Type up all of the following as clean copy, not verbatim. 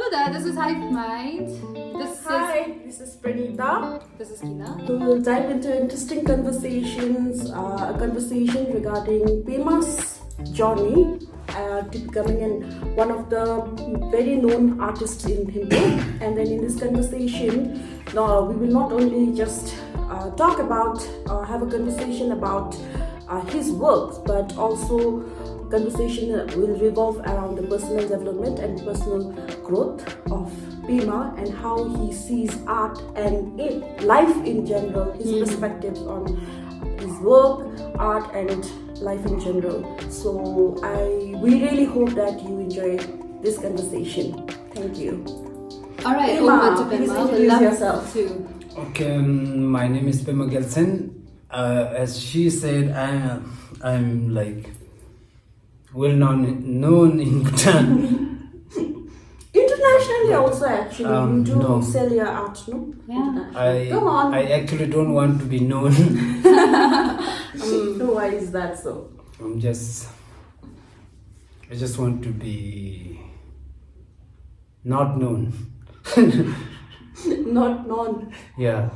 Hello there, this is Hive Mind. Hi, this is Pranita. This is Kina. We will dive into interesting conversations, a conversation regarding Pema's journey to becoming one of the very known artists in Hindu. And then in this conversation, we will not only just talk about, have a conversation about his works, but also conversation will revolve around the personal development and personal growth of Pema and how he sees art and life in general, his perspectives on his work, art and life in general. So we really hope that you enjoy this conversation. Thank you. Alright, Pema, over to please Pema. introduce We'll love yourself. to. Okay, my name is Pema Gelsen. As she said, I'm like well known in Bhutan. Internationally also actually, you do no. sell your art, no? Yeah. Come on. I actually don't want to be known. Why is that so? I just want to be not known. Not known. Yeah.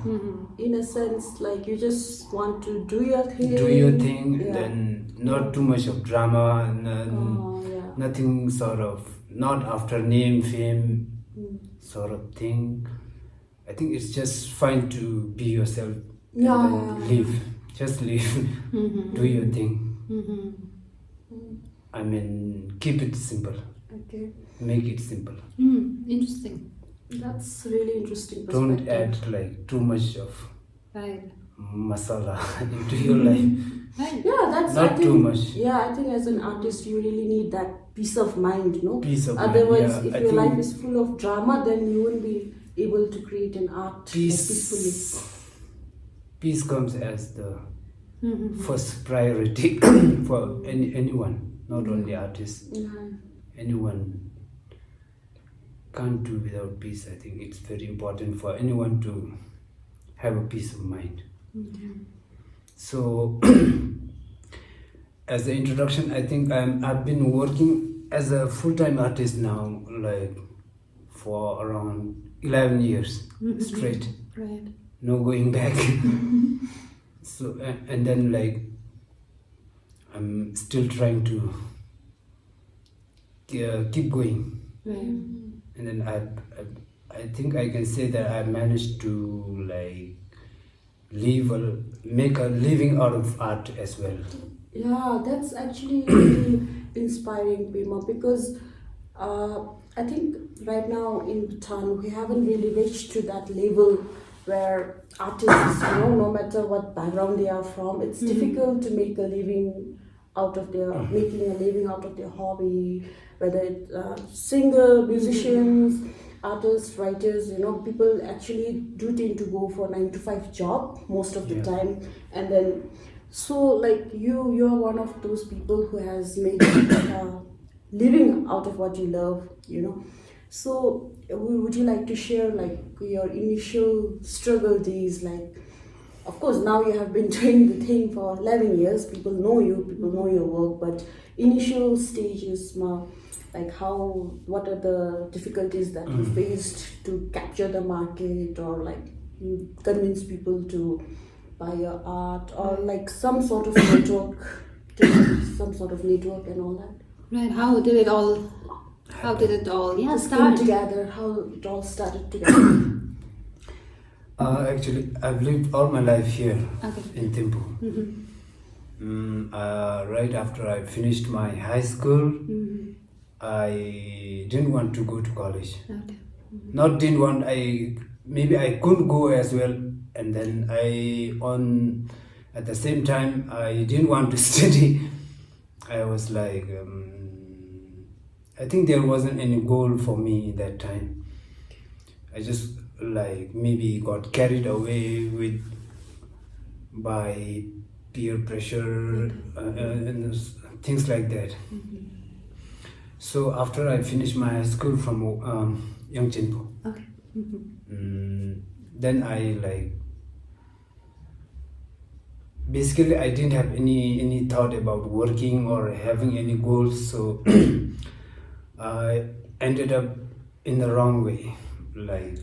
In a sense, like you just want to do your thing. Do your thing, Yeah. then not too much of drama, and Yeah. nothing sort of, not after name, fame sort of thing. I think it's just fine to be yourself Yeah. and then live. Just live. Do your thing. I mean, keep it simple. Okay. Make it simple. Interesting. That's really interesting Don't perspective. add like too much of Right. masala into your life. Right. Yeah, that's Not I think, too much. Yeah, I think as an artist you really need that peace of mind, no? Peace of mind, Otherwise, yeah. if I your think life is full of drama, then you won't be able to create an art peacefully. Peace comes as the first priority for anyone, not only artists. Yeah. Anyone can't do without peace. I think it's very important for anyone to have a peace of mind. So, as the introduction, I think I've been working as a full-time artist now, like for around 11 years straight. Right. No going back. So and then like I'm still trying to keep going. Right. And then I think I can say that I managed to like make a living out of art as well. Yeah, that's actually really inspiring, Pema, because I think right now in Bhutan we haven't really reached to that level where artists, no matter what background they are from, it's difficult to make a living out of their making a living out of their hobby, whether it's singer, musicians, artists, writers. People actually do tend to go for 9-to-5 job most of the time, and then so like you're one of those people who has made living out of what you love. So would you like to share like your initial struggle days? Like, of course now you have been doing the thing for 11 years, people know you, people know your work, but initial stages now, like what are the difficulties that you faced to capture the market, or like you convince people to buy your art, or like some sort of network, and all that? Right. How did it all Just came start? together, how it all started together. Actually, I've lived all my life here Okay. in Thimphu. Right after I finished my high school, I didn't want to go to college. Okay. Not didn't want. Maybe I couldn't go as well, and then at the same time I didn't want to study. I was like, I think there wasn't any goal for me that time. I just like maybe got carried away by peer pressure and things like that. So after I finished my high school from Yangchenpo, Okay. then I like basically I didn't have any thought about working or having any goals, so I ended up in the wrong way, like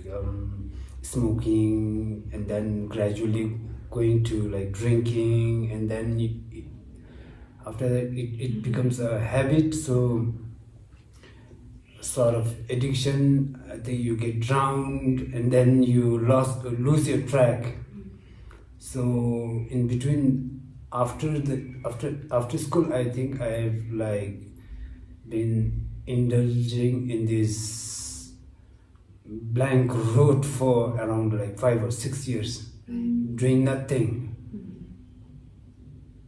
smoking, and then gradually going to like drinking, and then after that it becomes a habit. So sort of addiction. I think you get drowned, and then you lose your track. So in between, after school, I think I've like been indulging in this blank road for around like 5 or 6 years, doing nothing,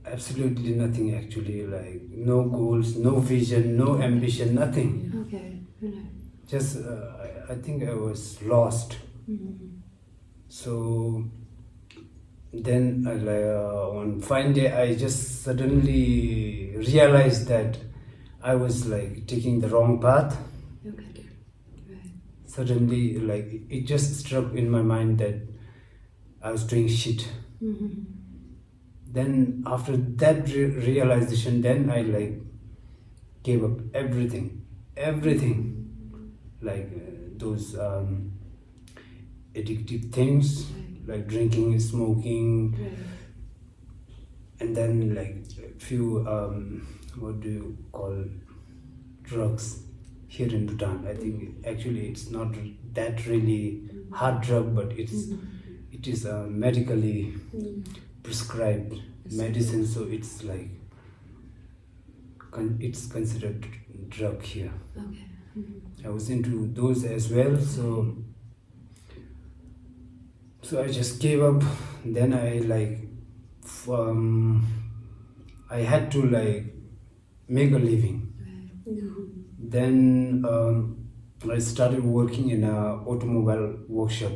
absolutely nothing actually, like no goals, no vision, no ambition, nothing. Okay. Right. Just I think I was lost. So then one fine day I just suddenly realized that I was like taking the wrong path. Okay. Right. Suddenly, like it just struck in my mind that I was doing shit. Then after that realization, then I like gave up everything, like those addictive things, like drinking, smoking, Right. and then like a few what do you call, drugs here in Bhutan. I think actually it's not that really hard drug, but it is medically prescribed medicine, so it's like it's considered drug here. Okay. I was into those as well, so I just gave up. Then I like I had to like make a living. Then I started working in a automobile workshop,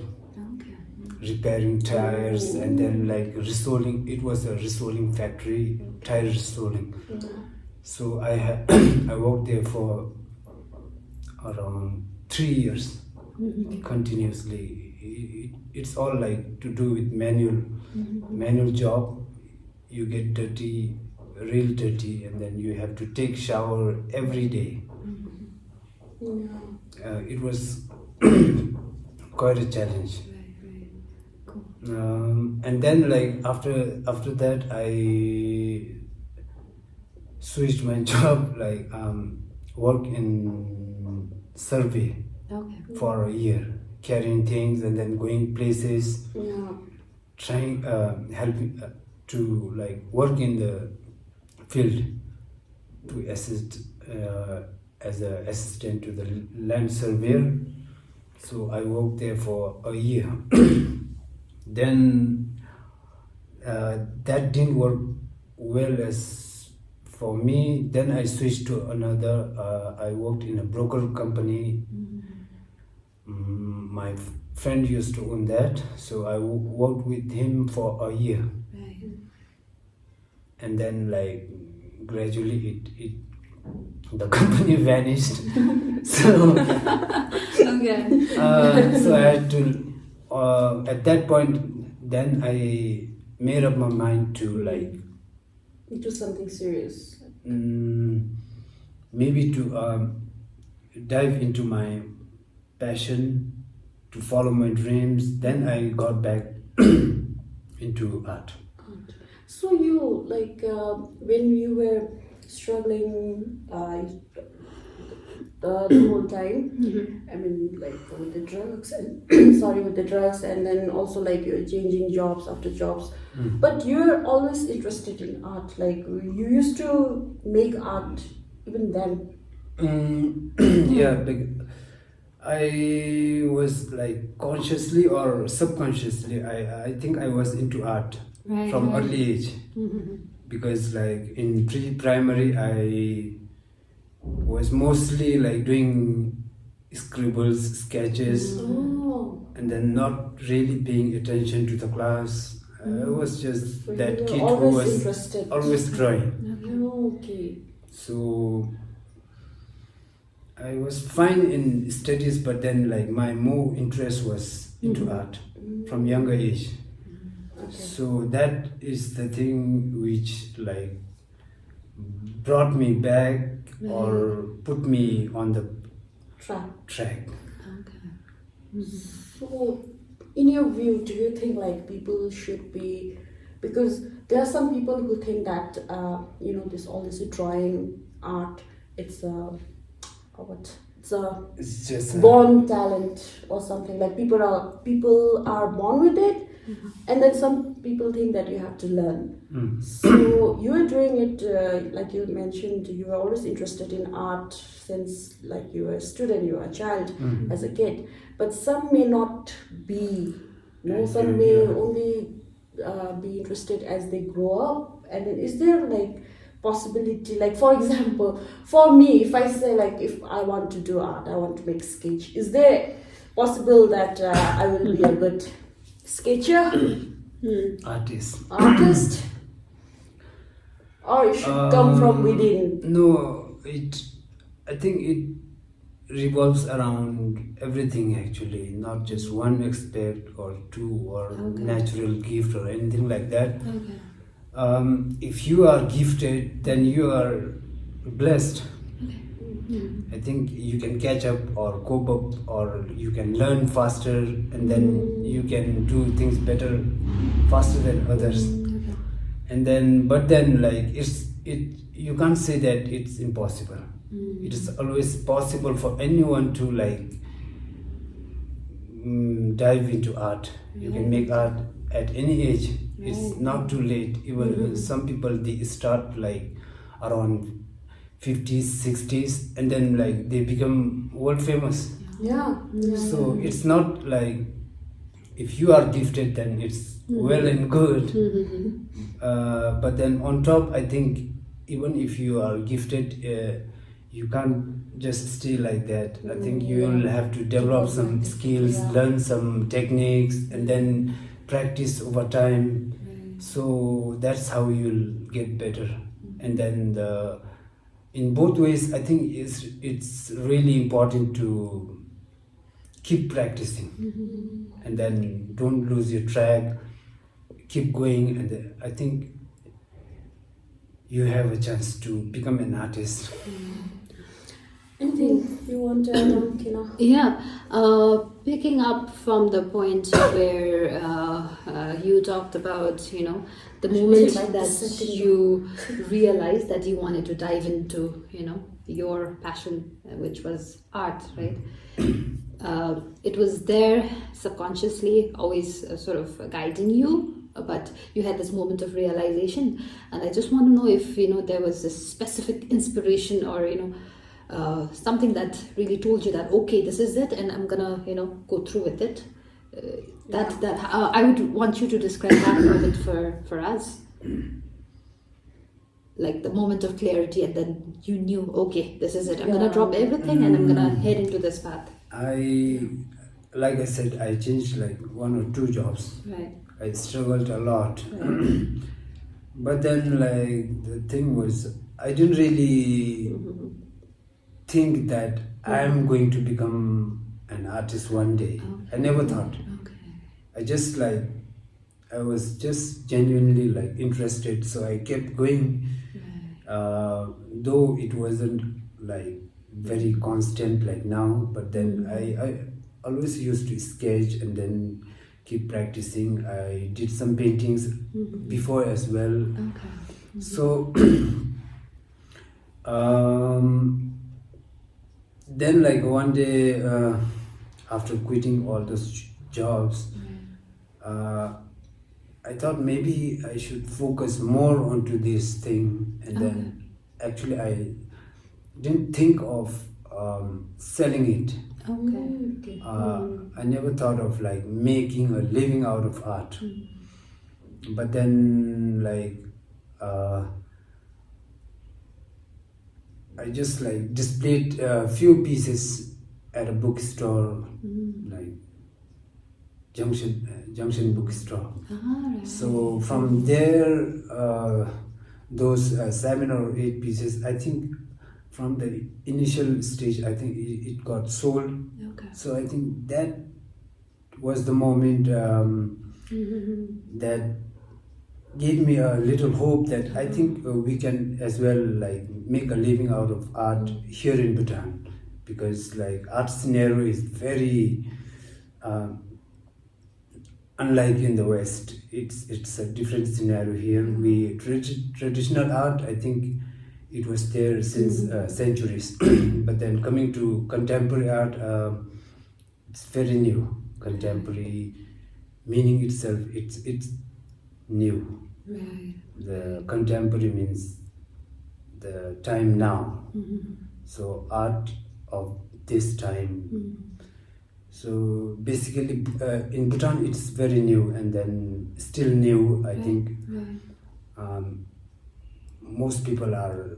Okay. repairing tires, and then like resoling. It was a resoling factory, tire resoling. So I worked there for around 3 years continuously. It's all like to do with manual job. You get dirty, real dirty, and then you have to take shower every day. It was quite a challenge. Right. Cool. And then like after that I switched my job, like work in survey Okay. for a year, carrying things and then going places, trying helping to like work in the field to assist as an assistant to the land surveyor. So I worked there for a year. Then that didn't work well as for me. Then I switched to another. I worked in a broker company. My friend used to own that, so I worked with him for a year. Right. And then like gradually the company vanished. So Okay. so I had to at that point then I made up my mind to like Do something serious. maybe to dive into my passion, to follow my dreams. Then I got back into art. So you like when you were struggling the whole time. I mean, like with the drugs and with the drugs, and then also like you're changing jobs after jobs. But you're always interested in art. Like you used to make art even then. Yeah, like I was like consciously or subconsciously, I think I was into art Right. from early age, because like in pre-primary I was mostly like doing scribbles, sketches, Oh. and then not really paying attention to the class. I was just So that you were kid who always was interested. always drawing. Okay. So I was fine in studies, but then like my more interest was into art from younger age. Okay. So that is the thing which like brought me back or put me on the Track. track. Okay. So, in your view, do you think like people should be, because there are some people who think that this all this drawing art, it's what it's a It's just born talent or something, like people are born with it, and then some people think that you have to learn. So you are doing it, like you mentioned, you were always interested in art since like you were a student, you were a child, as a kid. But some may not be, some may only be interested as they grow up. And then is there like possibility, like for example, for me, if I say like if I want to do art, I want to make sketch, is there possible that I will be a good sketcher, artist. or it should come from within? No, I think it revolves around everything actually, not just one aspect or two or natural gift or anything like that. Okay. If you are gifted, then you are blessed. I think you can catch up or cope up, or you can learn faster, and then you can do things better, faster than others. Okay. And then, but then, like you can't say that it's impossible. It is always possible for anyone to like dive into art. You can make art at any age. It's not too late. Even some people, they start like around 50s, 60s, and then like they become world famous. Yeah. So it's not like if you are gifted, then it's well and good. But then on top, I think even if you are gifted, you can't just stay like that. I think you will have to develop some skills, learn some techniques, and then practice over time. So that's how you'll get better. And then in both ways, I think it's really important to keep practicing, and then don't lose your track. Keep going, and I think you have a chance to become an artist. Anything you want to add on, Kina? Yeah, picking up from the point where you talked about, the moment like that setting you realized that you wanted to dive into, your passion, which was art, right? It was there subconsciously, always sort of guiding you, but you had this moment of realization. And I just want to know if, there was this specific inspiration or, something that really told you that, okay, this is it, and I'm gonna, go through with it. I would want you to describe that moment for us, like the moment of clarity, and then you knew, okay, this is it. I'm gonna drop everything and I'm gonna head into this path. Like I said, I changed like 1 or 2 jobs. Right. I struggled a lot. Right. But then, like, the thing was, I didn't really think that I'm going to become an artist one day. I never thought. Okay. I was just genuinely like interested, so I kept going. Though it wasn't like very constant like now, but then I always used to sketch and then keep practicing. I did some paintings before as well. Okay. So then like one day after quitting all those jobs, I thought maybe I should focus more onto this thing, and then actually I didn't think of selling it. Okay. I never thought of like making a living out of art. But then like I just like displayed a few pieces at a bookstore, like Junction bookstore. Right. So from there, those 7 or 8 pieces, I think from the initial stage, I think it got sold. Okay. So I think that was the moment that gave me a little hope that I think we can as well like make a living out of art here in Bhutan. because like art scenario is very unlike in the West. It's a different scenario here. We traditional art, I think it was there since centuries, but then coming to contemporary art, it's very new. Contemporary meaning itself, it's new. Right. The contemporary means the time now. So art of this time. So basically, in Bhutan, it's very new, and then still new. I think most people are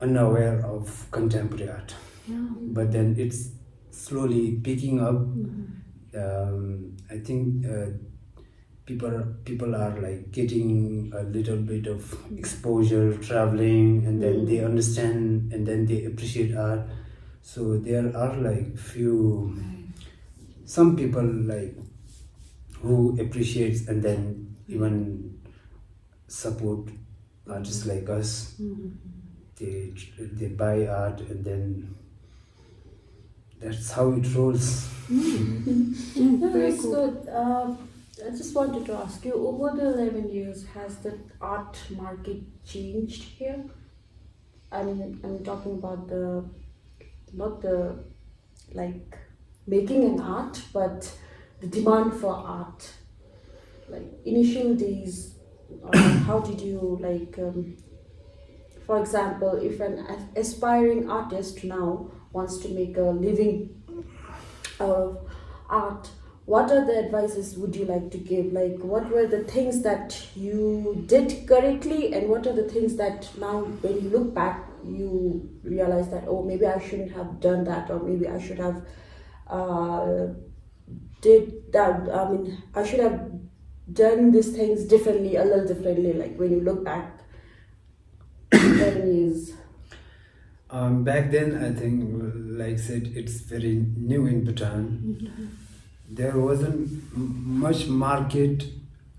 unaware of contemporary art, but then it's slowly picking up. I think people are like getting a little bit of exposure, traveling, and then they understand, and then they appreciate art. So there are like some people like who appreciates and then even support artists like us. They buy art, and then that's how it rolls. No, that's good. I just wanted to ask you, over the 11 years, has the art market changed here? I mean, I'm talking about not the like making an art, but the demand for art. Like initial days, how did you like? For example, if an aspiring artist now wants to make a living out of art, what are the advices would you like to give? Like, what were the things that you did correctly, and what are the things that now, when you look back, you realize that, oh, maybe I shouldn't have done that, or maybe I should have did that. I mean, I should have done these things differently, a little differently. Like when you look back, 11 years. Back then, I think, like I said, it's very new in Bhutan. There wasn't much market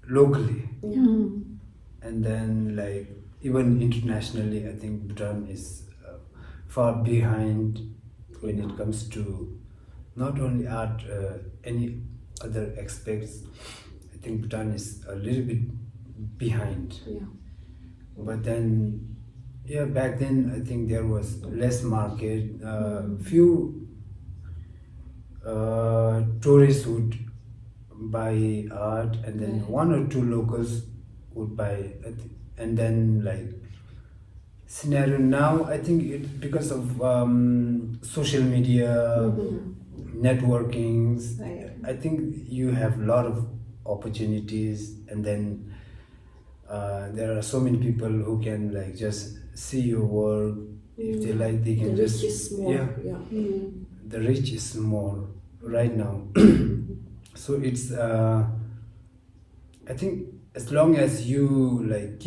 locally, and then like even internationally, I think Bhutan is far behind when it comes to not only art, any other aspects. I think Bhutan is a little bit behind. Yeah. But then, yeah, back then I think there was less market. Few tourists would buy art, and then one or two locals would buy it. And then like scenario now, I think it because of social media, networkings. I think you have a lot of opportunities, and then there are so many people who can like just see your work. If they like, they can The just reach is small. Yeah. the reach is small right now. So it's I think as long as you like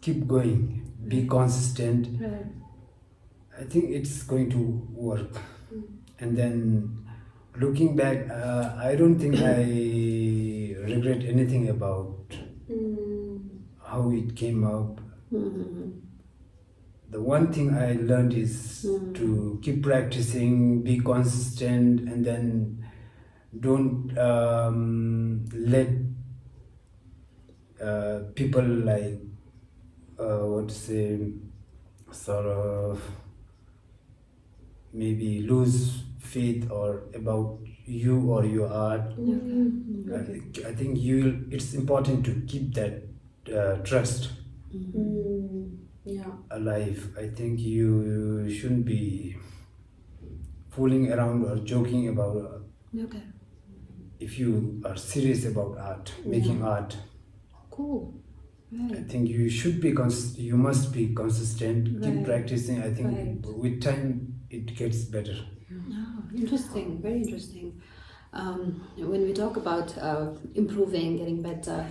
keep going, be consistent, I think it's going to work. And then looking back, I don't think I regret anything about how it came up. The one thing I learned is to keep practicing, be consistent, and then don't let people like what to say, sort of maybe lose faith or about you or your art. I think it's important to keep that trust alive. I think you shouldn't be fooling around or joking about if you are serious about art, making art. Cool. I Right. think you should be you must be consistent, keep practicing. I think with time it gets better. Oh, interesting. Very interesting. When we talk about improving, getting better,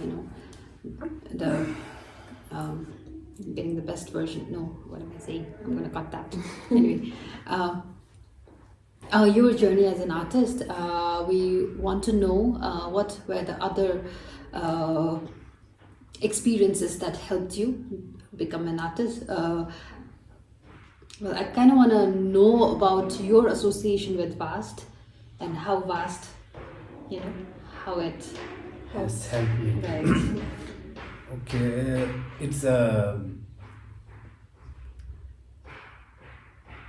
the getting the best version. No, what am I saying? I'm gonna cut that. Anyway, your journey as an artist. We want to know what were the other experiences that helped you become an artist. Well, I kind of want to know about your association with VAST and how VAST, how it Has helped me. right. Okay, it's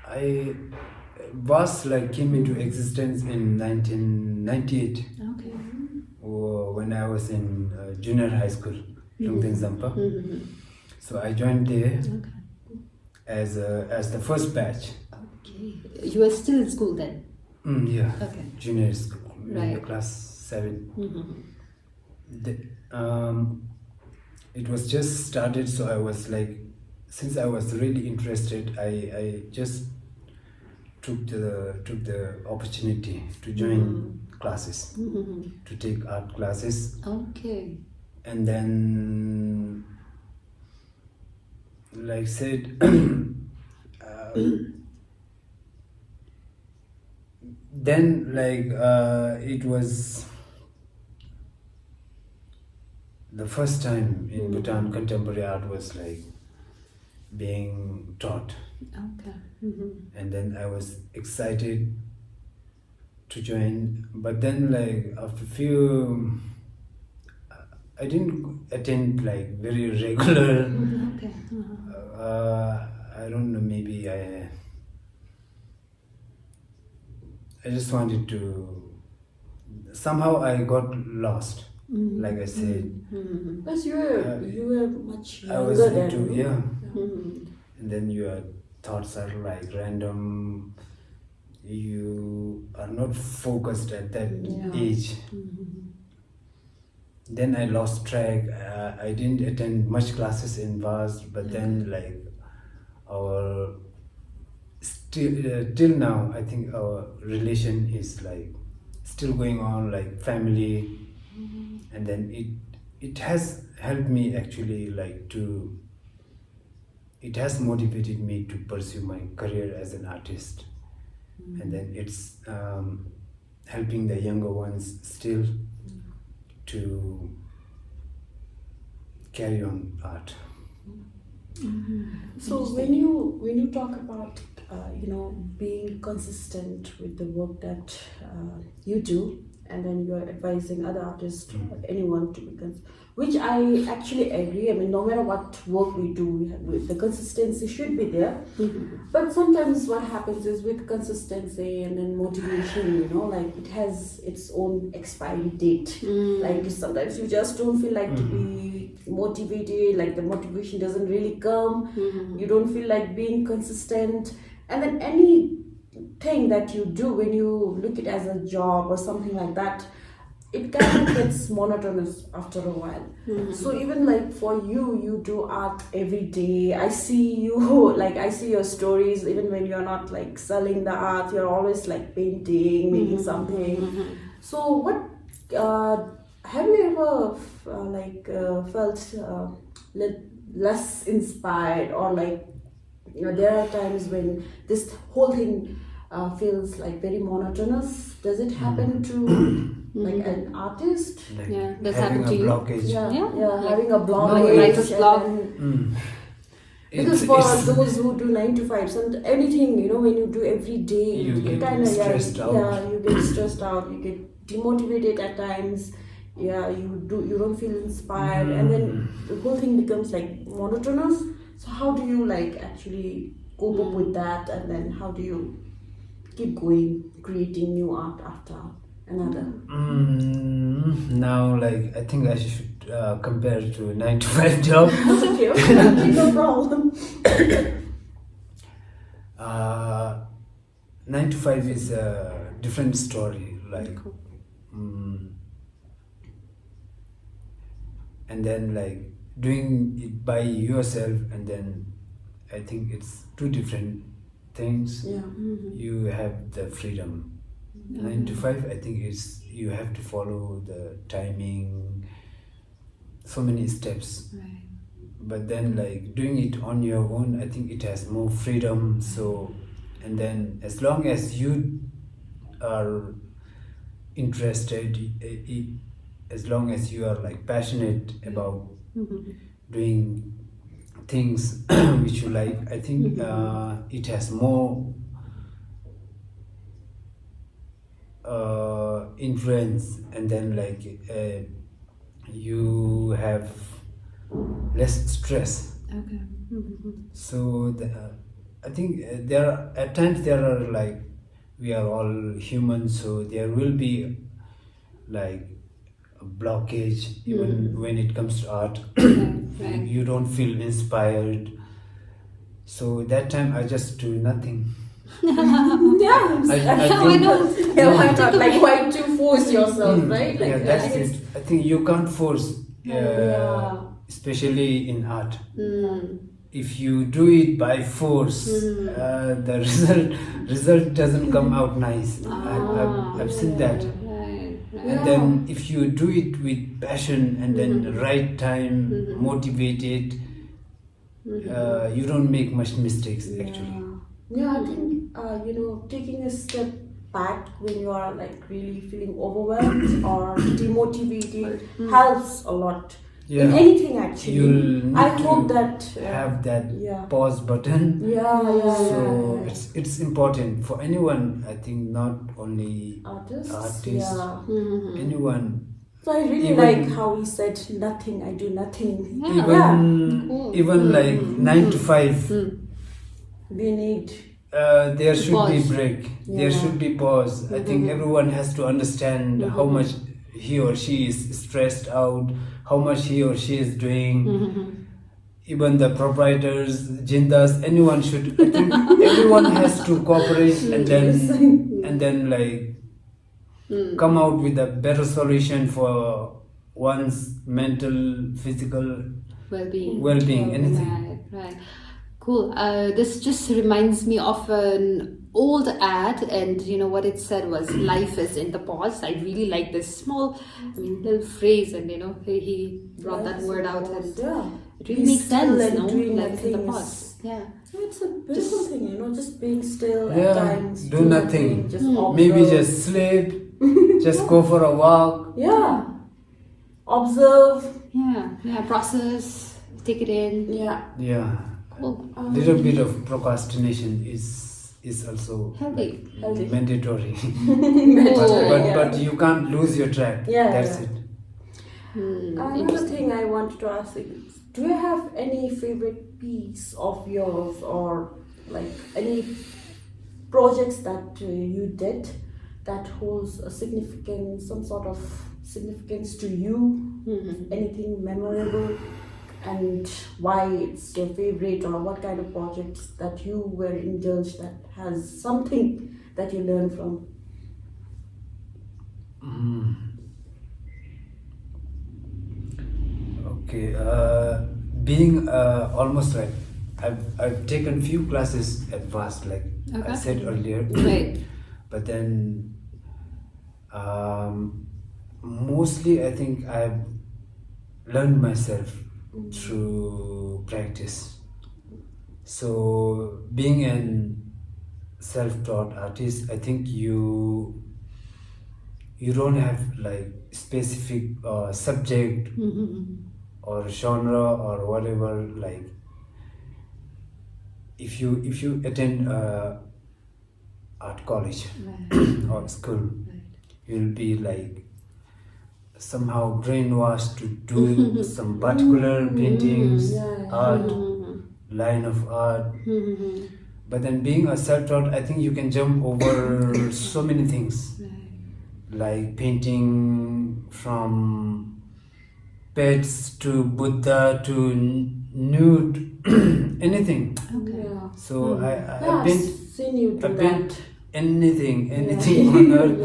I was like came into existence in 1998 Okay. when I was in junior high school, Lungten Zampa. Mm-hmm. So I joined there Okay. as the first batch. Okay. You were still in school then? Yeah, Okay. junior school, in the Right. class 7. Mm-hmm. It was just started, so I was like, since I was really interested, I just took the opportunity to join classes, Mm-hmm. to take art classes, Okay. and then, like said, then like it was the first time in Bhutan contemporary art was like being taught, Okay. Mm-hmm. and then I was excited to join. But then like after few, I didn't attend like very regular. Okay. Uh-huh. I don't know. Maybe I just wanted to. Somehow I got lost. Mm-hmm. Like I said, Mm-hmm. Plus, you were much I was younger into then. yeah. Mm-hmm. And then your thoughts are like random. You are not focused at that Yeah. age. Mm-hmm. Then I lost track. I didn't attend much classes in VAST, but then like our till now, I think our relation is like still going on, like family, and then it has helped me actually like to. It has motivated me to pursue my career as an artist, and then it's helping the younger ones still to carry on art. So when you talk about being consistent with the work that you do, and then you are advising other artists or anyone to be which I actually agree. I mean, no matter what work we do, the consistency should be there. But sometimes what happens is with consistency and then motivation, like it has its own expiry date. Like sometimes you just don't feel like to be motivated, like the motivation doesn't really come. You don't feel like being consistent. And then anything that you do, when you look it as a job or something like that, it kind of gets monotonous after a while. So even like for you do art every day. I see you I see your stories. Even when you're not like selling the art, you're always like painting, making something. So what have you ever felt less inspired, or like there are times when this whole thing feels like very monotonous? Does it happen to like an artist? Like Yeah, that's having happened a to you? blockage. Yeah, like- having a block. No, writer's block. Because for those who do 9 to 5, anything, when you do every day, You get kinda, stressed out. Yeah, you get stressed out. You get demotivated at times. Yeah, you don't feel inspired, and then the whole thing becomes like monotonous. So how do you like actually cope up with that, and then how do you keep going, creating new art after another? Now, like I think I should compare it to a 9 to 5 job. That's okay, no problem. 9 to 5 is a different story. Like, and then like doing it by yourself, and then I think it's two different things. Yeah. You have the freedom. 9 to 5, I think it's you have to follow the timing, so many steps. Right. But then like doing it on your own, I think it has more freedom. So, and then as long as you are interested, as long as you are like passionate about doing things which you like. I think it has more influence, and then like you have less stress. Okay. So I think there are, at times there are like, we are all human, so there will be like a blockage even when it comes to art. Right. You don't feel inspired, so that time I just do nothing. Yeah, I Why think- not? yeah, why not? Like, why to force yourself, right? Like, Yeah, I that's think it. it's- I think you can't force, Yeah. especially in art. Mm. If you do it by force, the result doesn't come out nice. I've seen that. Right. Right. And then if you do it with passion and then the right time, motivated, you don't make much mistakes actually. Yeah, I think taking a step back when you are like really feeling overwhelmed or demotivated helps a lot in Yeah. anything actually. You'll need I to hope that have that yeah. pause button. Yeah. So it's important for anyone. I think not only Artists. artists, Yeah. anyone. So I really Even- like how he said nothing. I do nothing. Even Cool. even like 9 to 5. We need. There should be Pause. break. There Yeah. should be pause. I think everyone has to understand how much he or she is stressed out, how much he or she is doing. Even the proprietors, jindas, anyone should. I think everyone has to cooperate and then like come out with a better solution for one's mental, physical Well-being. well-being, anything. Right, right. Cool. This just reminds me of an old ad, and you know what it said was "Life is in the pause." I really like this small, little phrase, and he brought that word out, and Yeah. it really Be makes still sense. and No, doing life is in the nothing pause. is- Yeah. It's a beautiful thing, just being still Yeah, at times. do nothing. Just Maybe observe. just sleep, just go for a walk. Yeah. Observe. Yeah. Process. Take it in. Yeah. Yeah, Cool. little bit of procrastination is also Healthy. Healthy. mandatory. Yeah. But you can't lose your track. Yeah, That's yeah. it. Another thing I wanted to ask is, do you have any favorite piece of yours or like any projects that you did that holds a significance, some sort of significance to you? Anything memorable, and why it's your favorite, or what kind of projects that you were indulged that has something that you learned from? Okay, being almost like I've taken few classes at VAST, like I Okay. said earlier. Right. But then mostly I think I've learned myself through practice. So being an self-taught artist, I think you don't have like specific subject or genre or whatever. Like if you attend art college or school, you'll be like somehow brainwashed to do some particular paintings, art, line of art. But then being a self-taught, I think you can jump over so many things, like painting from pets to Buddha to nude, anything. Yeah. So Yeah, I've I've been seen you do I've that. been anything on earth.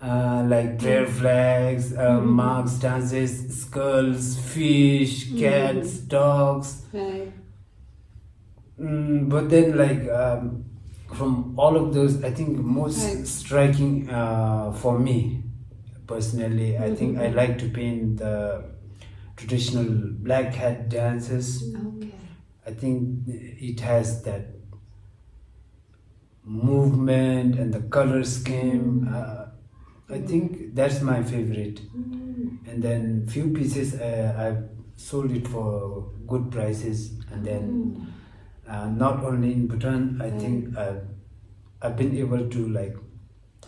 Yeah. Like prayer flags, marks, dances, skulls, fish, cats, dogs. Right. But then, like from all of those, I think most Right. striking for me personally, I think I like to paint the traditional black hat dances. Okay. I think it has that movement and the color scheme. I think that's my favorite. And then few pieces I've sold it for good prices, and then not only in Bhutan, I think I've been able to like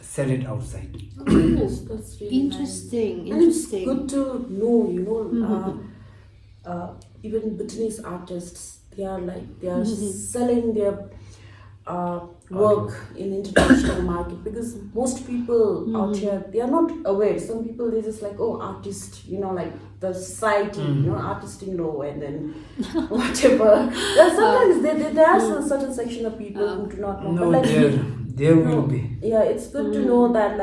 sell it outside. Oh, yes, that's really Interesting, nice. And it's interesting. good to know, even Bhutanese artists, they are selling their work in international market, because most people out here, they are not aware. Some people, they just like, oh, artist, like the society, artist in law, and then whatever. Sometimes there are a certain section of people who do not know. No, but like there will be. yeah, it's good to know that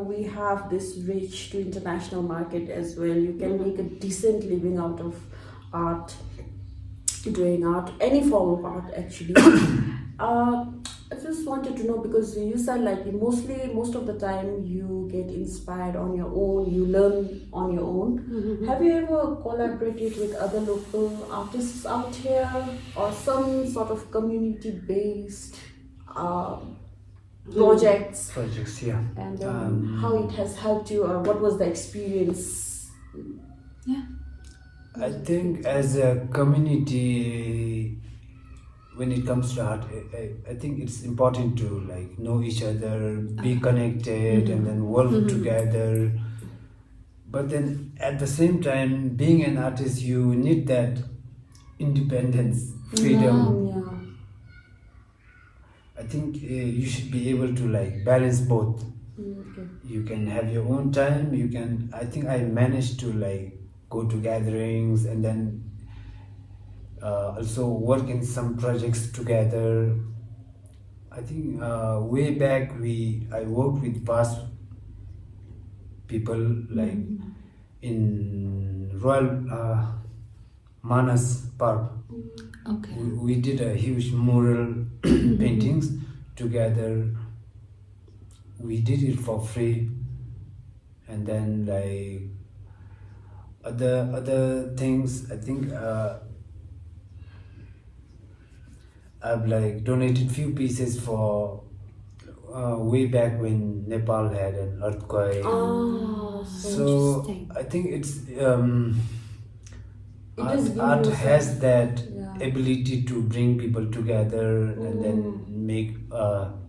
we have this reach to international market as well. You can make a decent living out of art, doing art, any form of art actually. I just wanted to know, because you said like most of the time you get inspired on your own, you learn on your own. Have you ever collaborated with other local artists out here, or some sort of community based projects, Yeah. and how it has helped you, or what was the experience? Yeah. I think as a community, when it comes to art, I think it's important to like know each other, be connected, and then work together. But then at the same time, being an artist, you need that independence, freedom. Yeah. I think you should be able to like balance both. Okay. You can have your own time. I think I managed to like go to gatherings, and then also work in some projects together. I think way back I worked with past people like in Royal Manas Park. Okay. We did a huge mural paintings together. We did it for free, and then like other things. I think I've like donated few pieces for way back when Nepal had an earthquake. Oh, So interesting. I think it's It has given art you has that Yeah. ability to bring people together, and then make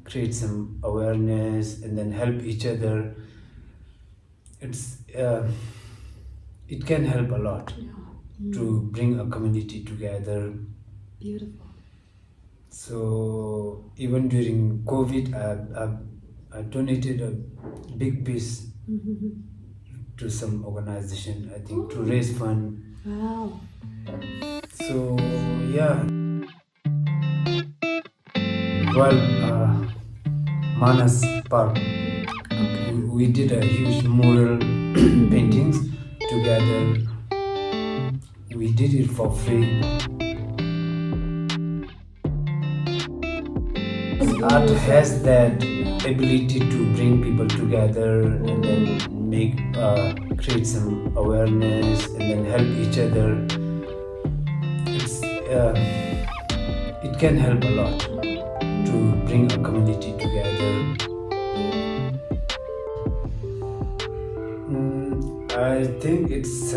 create some awareness, and then help each other. It can help a lot to bring a community together. Beautiful. So even during COVID, I donated a big piece to some organization, I think, to raise fund. Wow. So yeah, Royal Manas Park. Okay. We did a huge mural paintings together. We did it for free. Art has that ability to bring people together, and then make create some awareness, and then help each other. It can help a lot to bring a community together. I think it's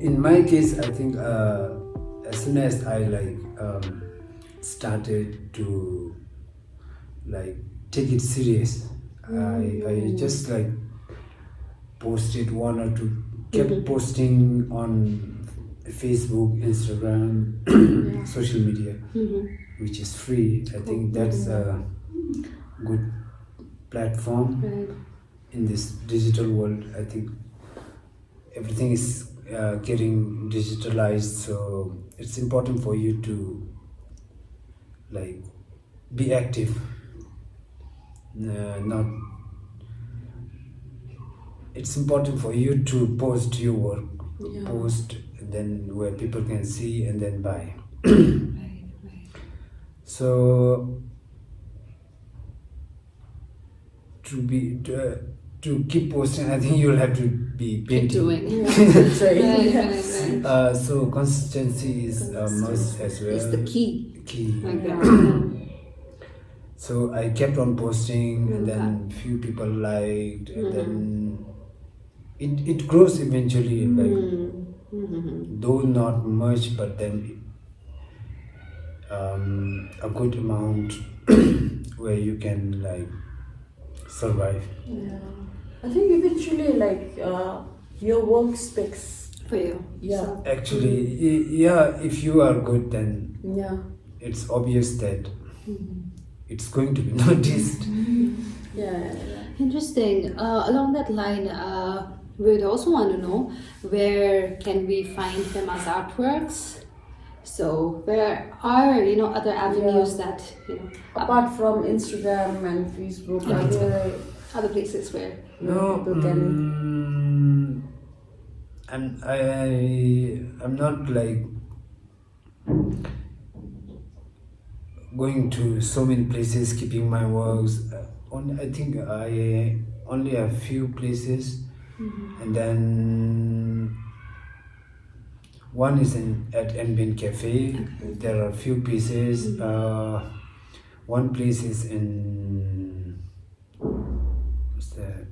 in my case. I think as soon as I like started to like take it serious, I just like posted one or two, kept posting on Facebook, Instagram, social media, which is free. I think that's a good platform Right. in this digital world. I think everything is getting digitalized, so it's important for you to like be active. Not. It's important for you to post your work, post, and then where people can see and then buy. Right. Right. So to keep posting, I think you'll have to be painting. Doing. That's right. Right. Right. So consistency is a must as well. It's the key. Key. So I kept on posting, and then few people liked, and then it grows eventually, like Mm-hmm. though not much, but then a good amount where you can like survive. Yeah. I think eventually, like, your work speaks. For you. Yeah. So, Actually, yeah, if you are good, then Yeah. it's obvious that it's going to be noticed. Yeah. interesting. Along that line, we would also want to know where can we find Fema's artworks? So where are other avenues that Apart from Instagram and Facebook, are there other places where No, people can? I'm not like going to so many places, keeping my works. I think I only have few places, and then one is at Ambient Cafe. There are a few pieces. One place is in what's that?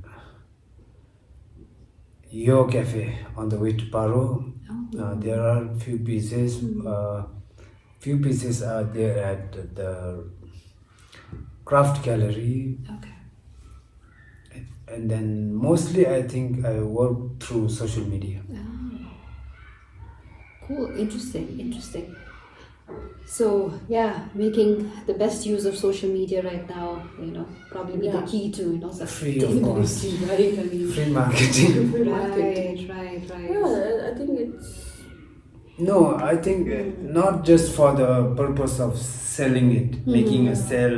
Yo Cafe on the way to Paro. There are few pieces. Few pieces are there at the craft gallery, okay. and then mostly I think I work through social media. Cool, interesting. So yeah, making the best use of social media right now, probably be the key to Free, of course. sustainability, right? I mean, Free marketing. Free marketing. right. Yeah, I think it's. No, I think not just for the purpose of selling it, making a sell.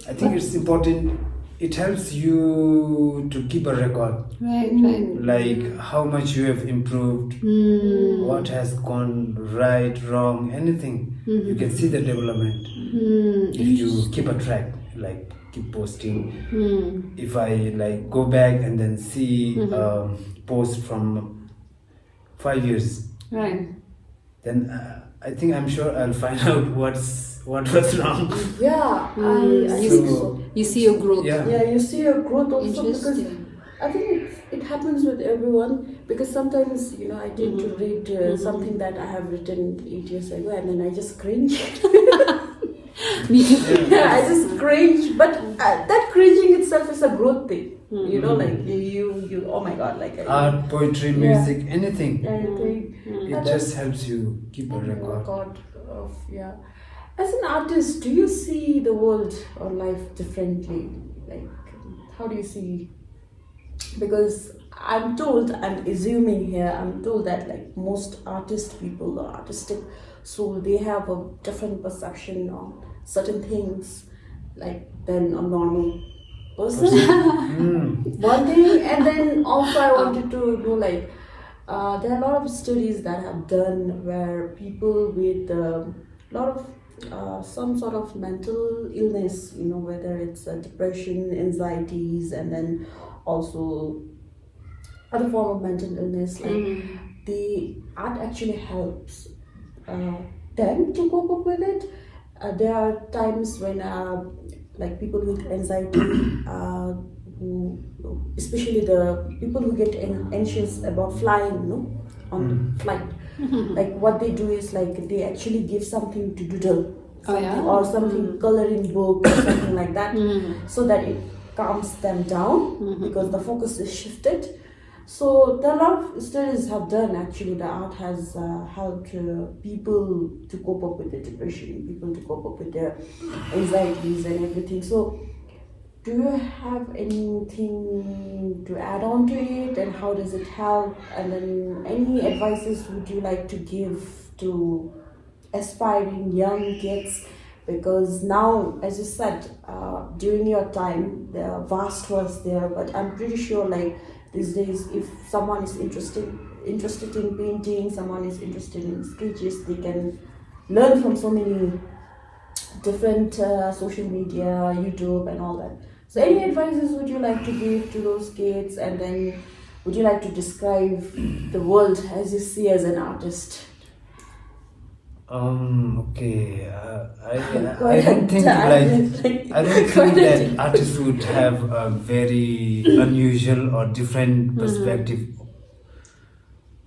I think it's important. It helps you to keep a record, Right. like how much you have improved, what has gone right, wrong, anything. You can see the development if you keep a track, like keep posting. If I like go back and then see post from 5 years, Right. then I think I'm sure I'll find out what was wrong. Yeah, I you, think so. you see your growth. Yeah. Yeah, you see your growth also because Interesting. I think it happens with everyone because sometimes I tend to read something that I have written 8 years ago and then I just cringe. Me too. Yeah, I just cringe, but that cringing itself is a growth thing. Like you oh my god, like Art, poetry, music, anything. anything. It just helps you keep a record. Of As an artist, do you see the world or life differently? Like, how do you see? Because I'm assuming here, I'm told that like most artist people or artistic soul, they have a different perception on certain things, like than a normal person. One thing, and then also I wanted to know like, there are a lot of studies that have done where people with a lot of some sort of mental illness, whether it's depression, anxieties, and then also other form of mental illness, like the art actually helps them to cope up with it. There are times when like people with anxiety, especially the people who get anxious about flying, on flight. Like what they do is like they actually give something to doodle, or something coloring book or something like that, so that it calms them down because the focus is shifted. So there are a lot of studies have done actually. The art has helped people to cope up with the depression, people to cope up with their anxieties and everything. So do you have anything to add on to it, and how does it help? And then any advices would you like to give to aspiring young kids? Because now, as you said, during your time, the vast was there, but I'm pretty sure like these days, if someone is interested in painting, someone is interested in sketches, they can learn from so many different social media, YouTube and all that. So any advices would you like to give to those kids, and then would you like to describe the world as you see as an artist? Okay. I Quite don't think a- I don't quite think a that different- artists would have a very unusual or different perspective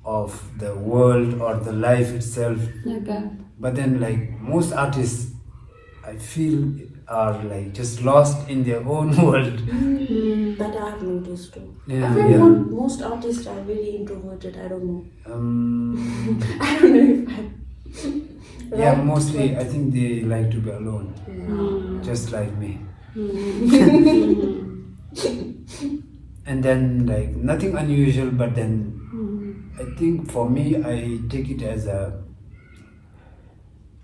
of the world or the life itself. Okay. But then, like most artists, I feel are like just lost in their own world. That I have noticed too. Yeah, I find yeah. most artists are very introverted. I don't know. Um, I don't know if I. yeah, Right, mostly but- I think they like to be alone, Yeah. just like me. And then like nothing unusual, but then I think for me I take it as a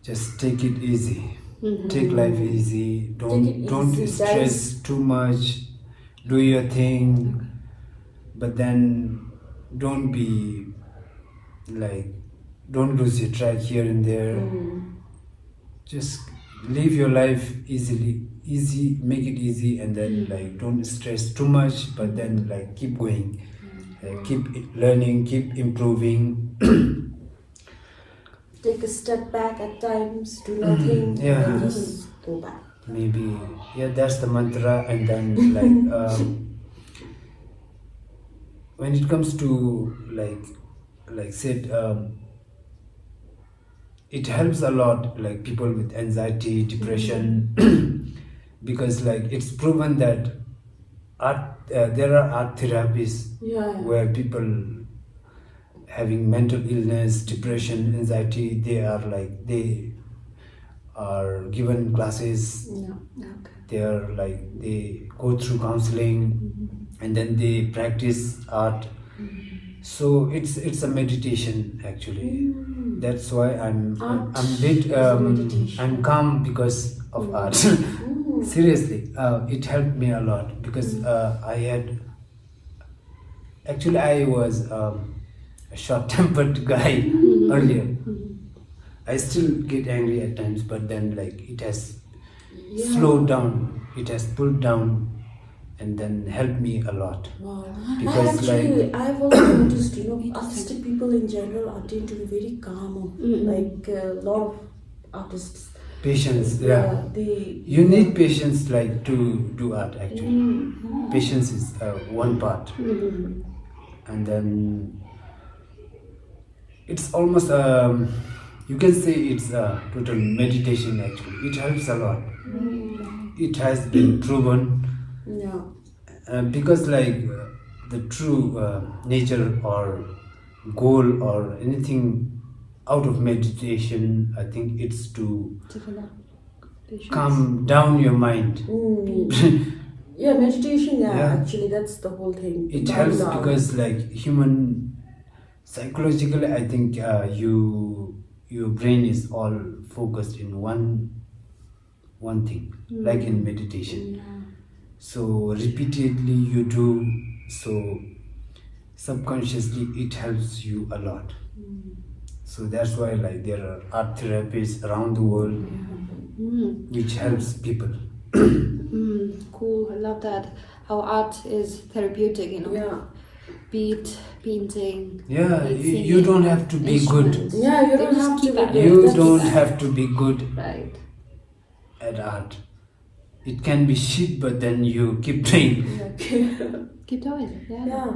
just take it easy. Take life easy. Don't easy, stress too much. Do your thing, but then don't be like don't lose your track here and there. Just live your life easy, make it easy, and then like don't stress too much, but then like keep going, keep learning, keep improving. Take a step back at times, do nothing, Yeah. and then just go back. Maybe yeah, that's the mantra. And then like when it comes to like said it helps a lot like people with anxiety, depression, because like it's proven that there are art therapies Yeah. where people having mental illness, depression, anxiety, they are given classes. Yeah. Okay. They are like they go through counseling, and then they practice art. So it's a meditation actually. That's why I'm bit Art is a meditation. I'm calm because of art. Seriously, it helped me a lot because I was a short-tempered guy earlier. I still get angry at times, but then like it has slowed down, it has pulled down, and then helped me a lot. Wow. Because, I've also noticed, artistic people in general are tend to be very calm. Like a lot of artists. Patience, yeah. You need patience like to do art actually. Patience is one part. And then it's almost you can say it's a total meditation actually. It helps a lot. It has been proven. Yeah. Because like the true nature or goal or anything out of meditation, I think it's to Develop patience. calm down your mind. Yeah, meditation, Yeah. actually that's the whole thing. It Calm helps down. because like human psychologically, I think your brain is all focused in one thing, like in meditation. So repeatedly you do, so subconsciously it helps you a lot. So that's why like there are art therapies around the world which helps people. Cool. I love that. How art is therapeutic, Yeah. Be it painting. Yeah, be it you singing, don't have to be good. instruments. Yeah, you They don't just have keep to at be it. You That's don't right. have to be good Right. at art. It can be shit, but then you keep doing Keep doing. Yeah. Yeah.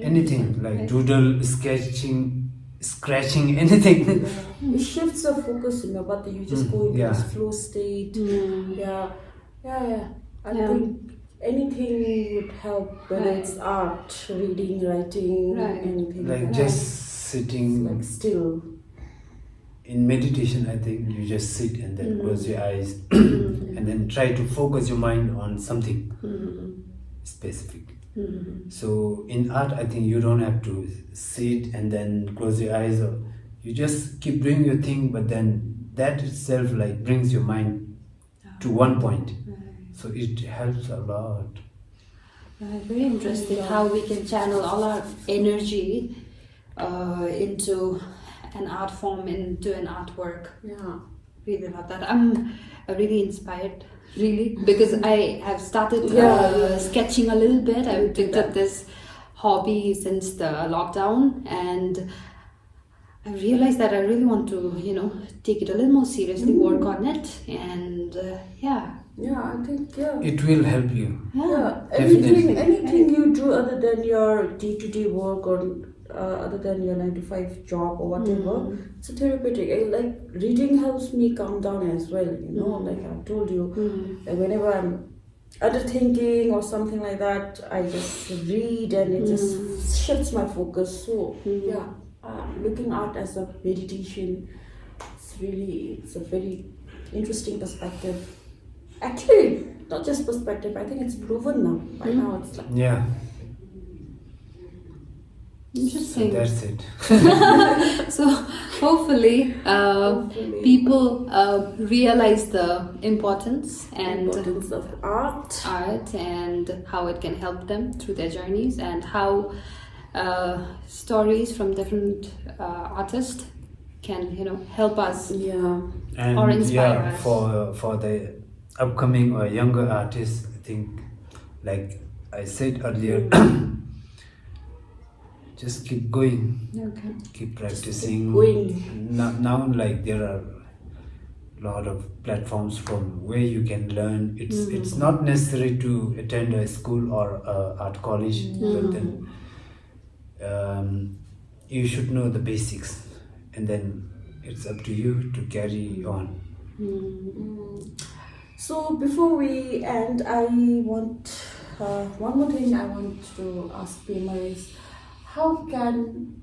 anything like Right. doodle, sketching, scratching, anything. It shifts your focus, but you just go into yeah. this flow state. Yeah. I Yeah. think anything would help, whether Right. it's art, reading, writing, Right. anything. Like Right. just sitting like still. in meditation, I think you just sit and then close your eyes and then try to focus your mind on something specific. So in art, I think you don't have to sit and then close your eyes, or you just keep doing your thing, but then that itself like brings your mind to one point. So it helps a lot. Right. Very interesting how we can channel all our energy into an art form, into an artwork. Yeah. Really love that. I'm really inspired, really, because I have started Yeah. sketching a little bit. I picked that. up this hobby since the lockdown, and I realized that I really want to, take it a little more seriously, work on it, and yeah. Yeah, I think, yeah. It will help you. Yeah, Definitely. anything you do other than your day-to-day work or other than your 9 to 5 job or whatever, it's a therapeutic. Like reading helps me calm down as well. Like I've told you, like whenever I'm underthinking or something like that, I just read and it just shifts my focus. So yeah, looking art as a meditation, it's a very interesting perspective. Actually, not just perspective. I think it's proven now. By now, it's like Yeah. Interesting. That's it. So hopefully, people realize the importance and importance of art. art and how it can help them through their journeys, and how stories from different artists can help us Yeah. And or inspire yeah, us. for the upcoming or younger artists, I think, like I said earlier, just keep going, Okay. keep practicing. going. Now, like there are a lot of platforms from where you can learn. It's not necessary to attend a school or a art college, but then you should know the basics, and then it's up to you to carry on. So before we end, I want one more thing I want to ask Pema is, how can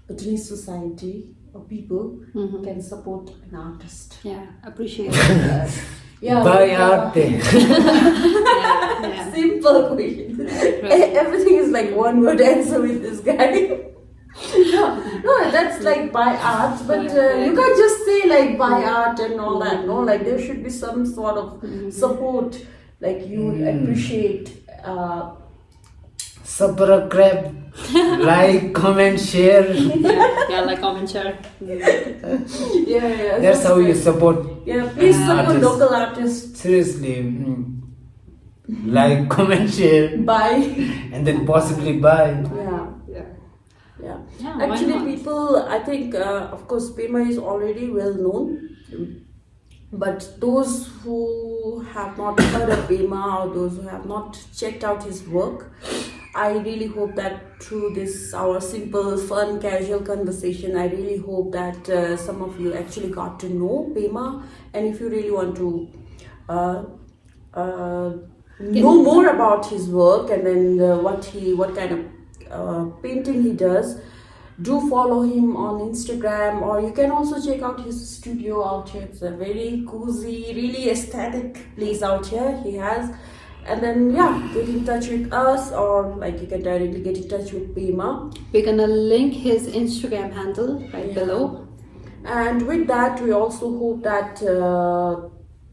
Bhutanese society or people can support an artist? Yeah, appreciate it. Yeah, Buy art then. Yeah. Simple question. Everything is like one word answer with this guy. No, that's like buy art, but you can't just say like buy art and all that. No, like there should be some sort of support, like you would appreciate. Supper crab. Like, comment, share. Yeah, like, comment, share. Yeah. That's how you support. Yeah, please support artists. local artists. Seriously, like, comment, share, Buy. and then possibly buy. Yeah. Yeah, why Actually, not? people, I think, of course, Pema is already well known. But those who have not heard of Pema or those who have not checked out his work, I really hope that through this our simple, fun, casual conversation, I really hope that some of you actually got to know Pema. And if you really want to know more about his work and then what kind of painting he does, do follow him on Instagram, or you can also check out his studio out here. It's a very cozy, really aesthetic place out here he has. And then get in touch with us, or like you can directly get in touch with Pema. We're gonna link his Instagram handle right below. And with that, we also hope that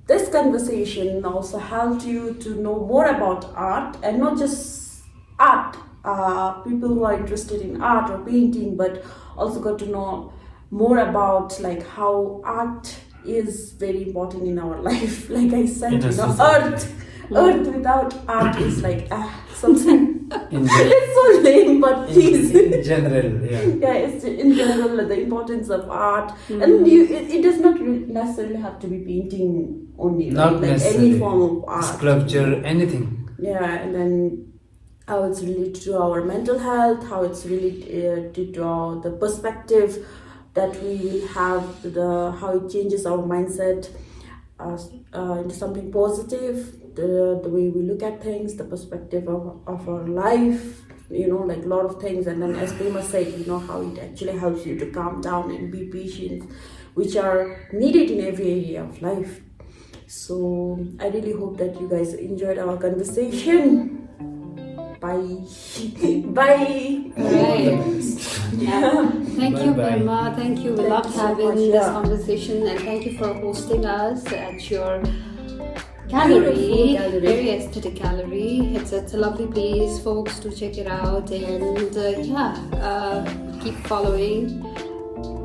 this conversation also helped you to know more about art, and not just art. People who are interested in art or painting, but also got to know more about like how art is very important in our life. Like I said, Earth without art is like something. It's so lame, but please. In general, yeah. Yeah, it's in general the importance of art, and it does not necessarily have to be painting only. Not like necessarily. any form of art. Sculpture, anything. Yeah, and then how it's related to our mental health, how it's related to the perspective that we will have, how it changes our mindset into something positive, the way we look at things, the perspective of our life, like a lot of things. And then as Pema said, how it actually helps you to calm down and be patient, which are needed in every area of life. So I really hope that you guys enjoyed our conversation. Bye. Bye. Right. Yeah. Thank you, Bye-bye. Pema. Thank you. We Thank loved you so having much, this yeah. conversation, and thank you for hosting us at your Beautiful gallery. gallery. Very aesthetic gallery. It's a lovely place, folks. Do check it out, and keep following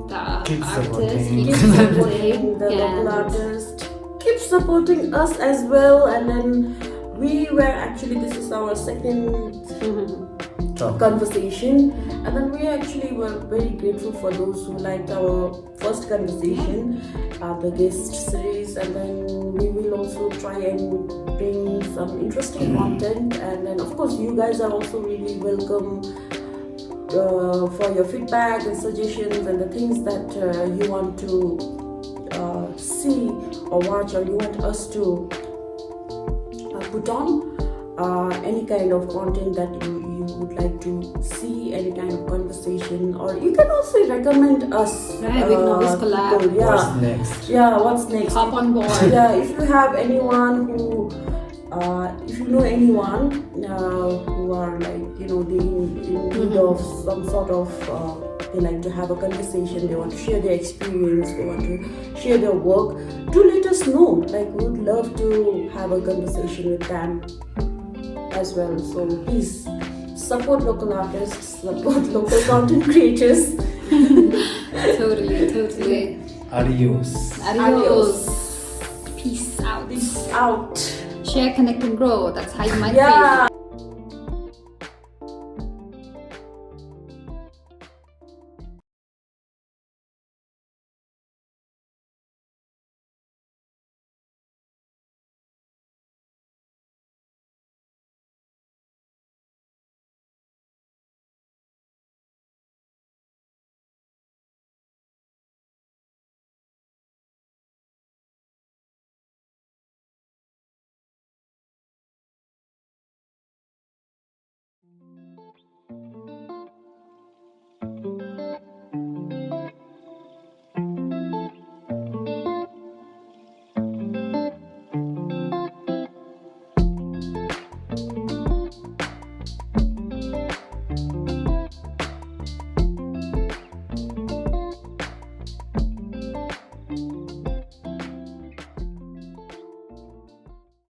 the Keep artists. supporting. Keep Supporting supporting the local and artist. Keep supporting us as well. And then this is our second Talk. conversation. And then we actually were very grateful for those who liked our first conversation, the guest series, and then we will also try and bring some interesting content. And then of course you guys are also really welcome for your feedback and suggestions and the things that you want to see or watch, or you want us to put on. Any kind of content that you would like to see, any kind of conversation, or you can also recommend us. Right, we can always collab. people. Yeah. What's next? Yeah, what's next? Hop on board. Yeah, if you have anyone who, if you know anyone who are like, you know, they in need of some sort of, they like to have a conversation, they want to share their experience, they want to share their work, do let us know. Like, we would love to have a conversation with them as well. So please support local artists, support local content creators. Totally. Adios. Adios. Peace out. Peace out. Share, connect, and grow. That's how you might Yeah. feel.